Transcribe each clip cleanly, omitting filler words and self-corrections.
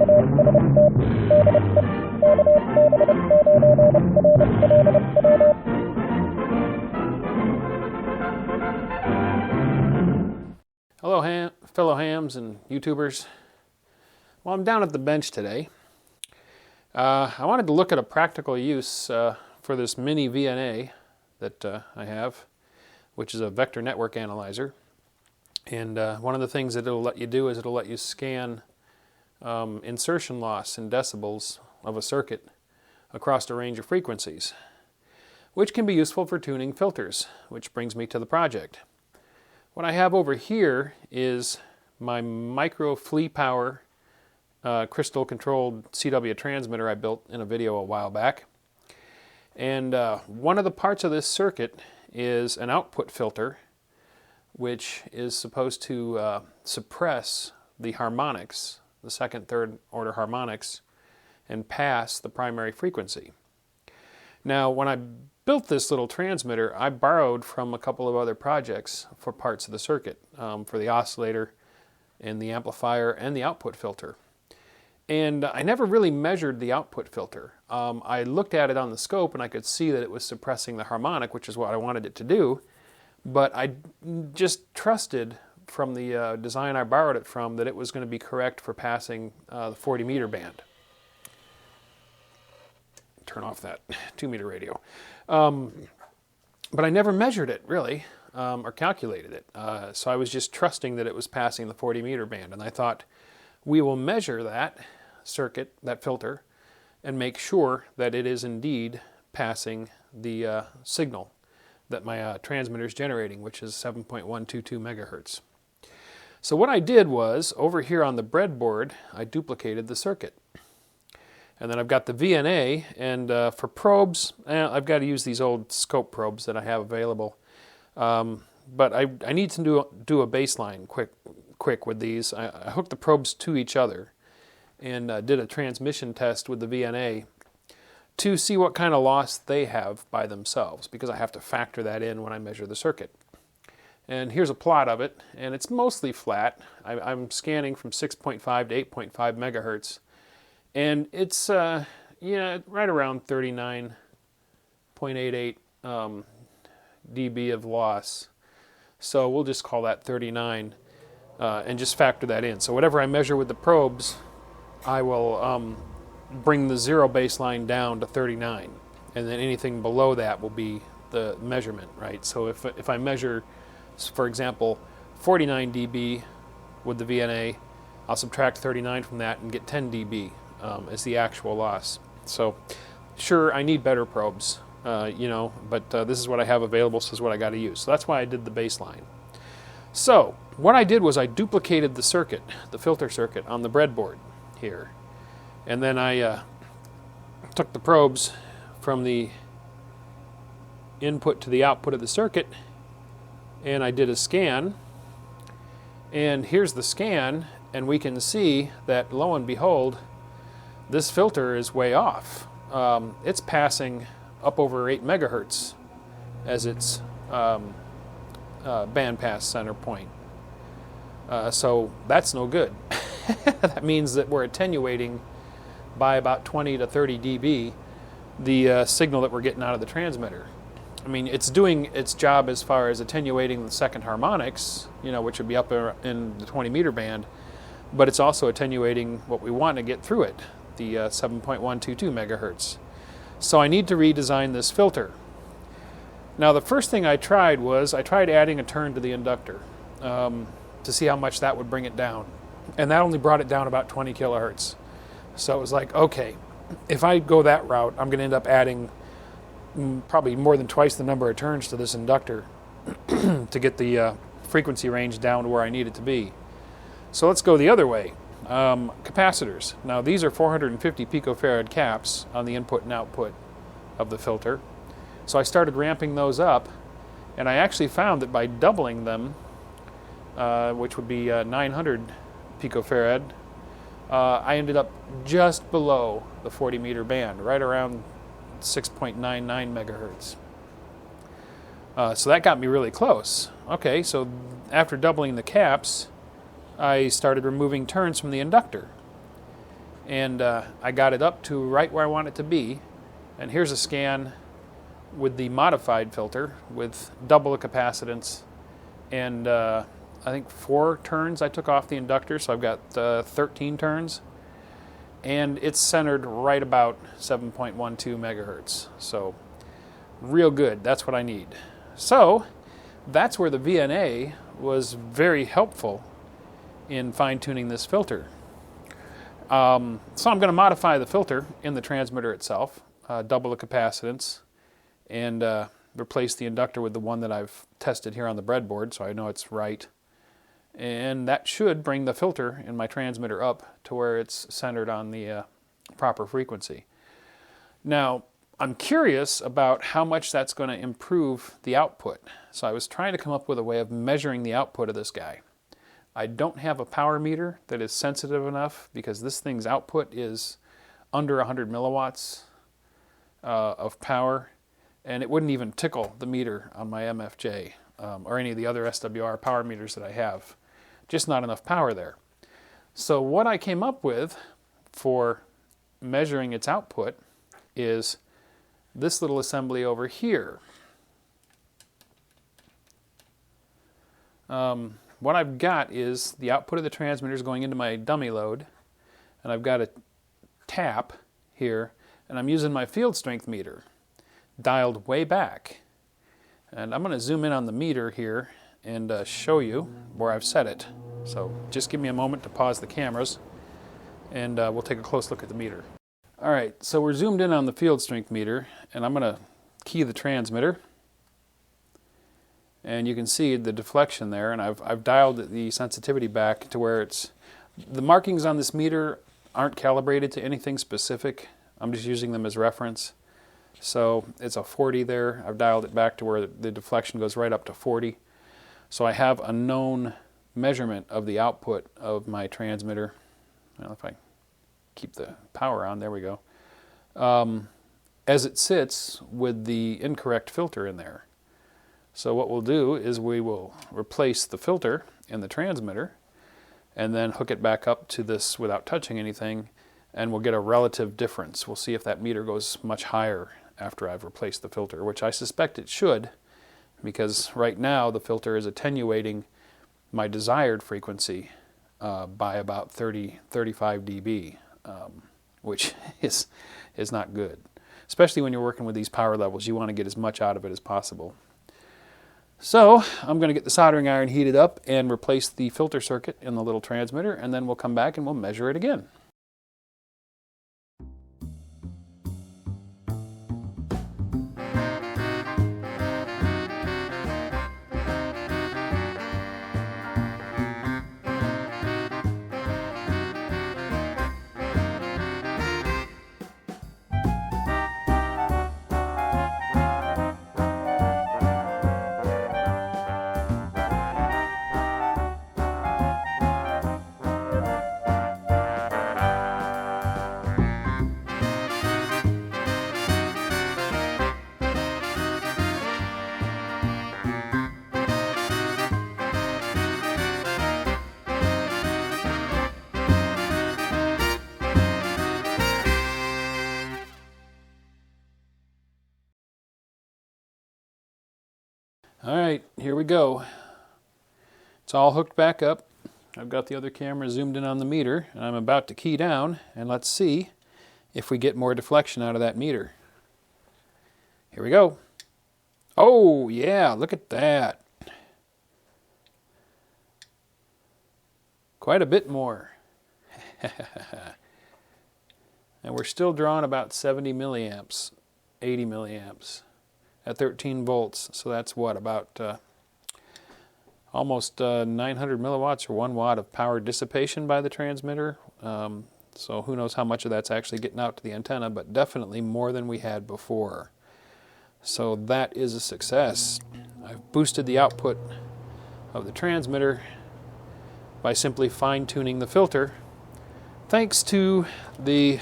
Hello, fellow hams and YouTubers. Well, I'm down at the bench today. I wanted to look at a practical use for this miniVNA that I have, which is a vector network analyzer. And one of the things that it'll let you do is it'll let you scan insertion loss in decibels of a circuit across a range of frequencies, which can be useful for tuning filters, which brings me to the project. What I have over here is my micro flea power crystal controlled CW transmitter I built in a video a while back. And one of the parts of this circuit is an output filter, which is supposed to suppress the harmonics, the second, third order harmonics, and pass the primary frequency. Now, when I built this little transmitter, I borrowed from a couple of other projects for parts of the circuit, for the oscillator and the amplifier and the output filter. And I never really measured the output filter. I looked at it on the scope and I could see that it was suppressing the harmonic, which is what I wanted it to do, but I just trusted from the design I borrowed it from that it was going to be correct for passing the 40 meter band. Turn off that 2 meter radio. But I never measured it, really, or calculated it. So I was just trusting that it was passing the 40 meter band. And I thought, we will measure that circuit, that filter, and make sure that it is indeed passing the signal that my transmitter is generating, which is 7.122 megahertz. So what I did was, over here on the breadboard, I duplicated the circuit. And then I've got the VNA, and for probes, I've got to use these old scope probes that I have available. But I need to do a baseline quick with these. I hooked the probes to each other and did a transmission test with the VNA to see what kind of loss they have by themselves, because I have to factor that in when I measure the circuit. And here's a plot of it, and it's mostly flat. I'm scanning from 6.5 to 8.5 megahertz. And it's right around 39.88 dB of loss. So we'll just call that 39 and just factor that in. So whatever I measure with the probes, I will bring the zero baseline down to 39. And then anything below that will be the measurement, right? So if I measure, for example, 49 dB with the VNA, I'll subtract 39 from that and get 10 dB. As the actual loss. So sure, I need better probes, but this is what I have available, so this is what I got to use. So that's why I did the baseline. So what I did was I duplicated the circuit, the filter circuit, on the breadboard here. And then I took the probes from the input to the output of the circuit, and I did a scan. And here's the scan, and we can see that, lo and behold, this filter is way off. It's passing up over 8 megahertz as its bandpass center point. So that's no good. That means that we're attenuating by about 20 to 30 dB the signal that we're getting out of the transmitter. I mean, it's doing its job as far as attenuating the second harmonics, which would be up in the 20 meter band, but it's also attenuating what we want to get through it, the 7.122 megahertz. So I need to redesign this filter. Now the first thing I tried was I tried adding a turn to the inductor to see how much that would bring it down. And that only brought it down about 20 kilohertz. So it was like, okay, if I go that route, I'm going to end up adding probably more than twice the number of turns to this inductor to get the frequency range down to where I need it to be. So let's go the other way. Capacitors. Now these are 450 picofarad caps on the input and output of the filter. So I started ramping those up, and I actually found that by doubling them, which would be 900 picofarad, I ended up just below the 40 meter band, right around 6.99 megahertz. So that got me really close. Okay, so after doubling the caps, I started removing turns from the inductor. And I got it up to right where I want it to be. And here's a scan with the modified filter with double the capacitance, and I think 4 turns I took off the inductor, so I've got 13 turns, and it's centered right about 7.12 megahertz. So real good. That's what I need. So that's where the VNA was very helpful in fine-tuning this filter. So I'm going to modify the filter in the transmitter itself, double the capacitance, and replace the inductor with the one that I've tested here on the breadboard, so I know it's right. And that should bring the filter in my transmitter up to where it's centered on the proper frequency. Now, I'm curious about how much that's going to improve the output. So I was trying to come up with a way of measuring the output of this guy. I don't have a power meter that is sensitive enough because this thing's output is under 100 milliwatts of power, and it wouldn't even tickle the meter on my MFJ or any of the other SWR power meters that I have. Just not enough power there. So what I came up with for measuring its output is this little assembly over here. What I've got is the output of the transmitters going into my dummy load, and I've got a tap here, and I'm using my field strength meter dialed way back. And I'm going to zoom in on the meter here and show you where I've set it. So just give me a moment to pause the cameras, and we'll take a close look at the meter. Alright, so we're zoomed in on the field strength meter, and I'm going to key the transmitter. And you can see the deflection there, and I've dialed the sensitivity back to where it's... The markings on this meter aren't calibrated to anything specific. I'm just using them as reference. So it's a 40 there. I've dialed it back to where the deflection goes right up to 40. So I have a known measurement of the output of my transmitter. Well, if I keep the power on, there we go. As it sits with the incorrect filter in there. So what we'll do is we will replace the filter in the transmitter and then hook it back up to this without touching anything, and we'll get a relative difference. We'll see if that meter goes much higher after I've replaced the filter, which I suspect it should, because right now the filter is attenuating my desired frequency by about 35 dB, which is not good. Especially when you're working with these power levels, you want to get as much out of it as possible. So I'm going to get the soldering iron heated up and replace the filter circuit in the little transmitter, and then we'll come back and we'll measure it again. Alright, here we go. It's all hooked back up. I've got the other camera zoomed in on the meter, and I'm about to key down, and let's see if we get more deflection out of that meter. Here we go. Oh, yeah, look at that. Quite a bit more. And we're still drawing about 70 milliamps, 80 milliamps. At 13 volts, so that's what, about almost 900 milliwatts or 1 watt of power dissipation by the transmitter. So who knows how much of that's actually getting out to the antenna, but definitely more than we had before. So that is a success. I've boosted the output of the transmitter by simply fine-tuning the filter, thanks to the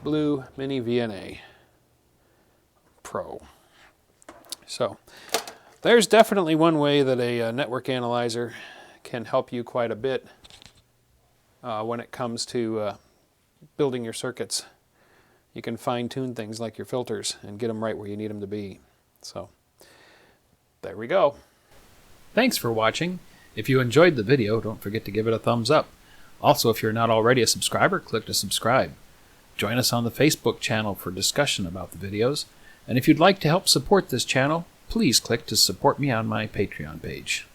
blue miniVNA Pro. So there's definitely one way that a network analyzer can help you quite a bit when it comes to building your circuits. You can fine-tune things like your filters and get them right where you need them to be. So, there we go. Thanks for watching. If you enjoyed the video, don't forget to give it a thumbs up. Also, if you're not already a subscriber, click to subscribe. Join us on the Facebook channel for discussion about the videos. And if you'd like to help support this channel, please click to support me on my Patreon page.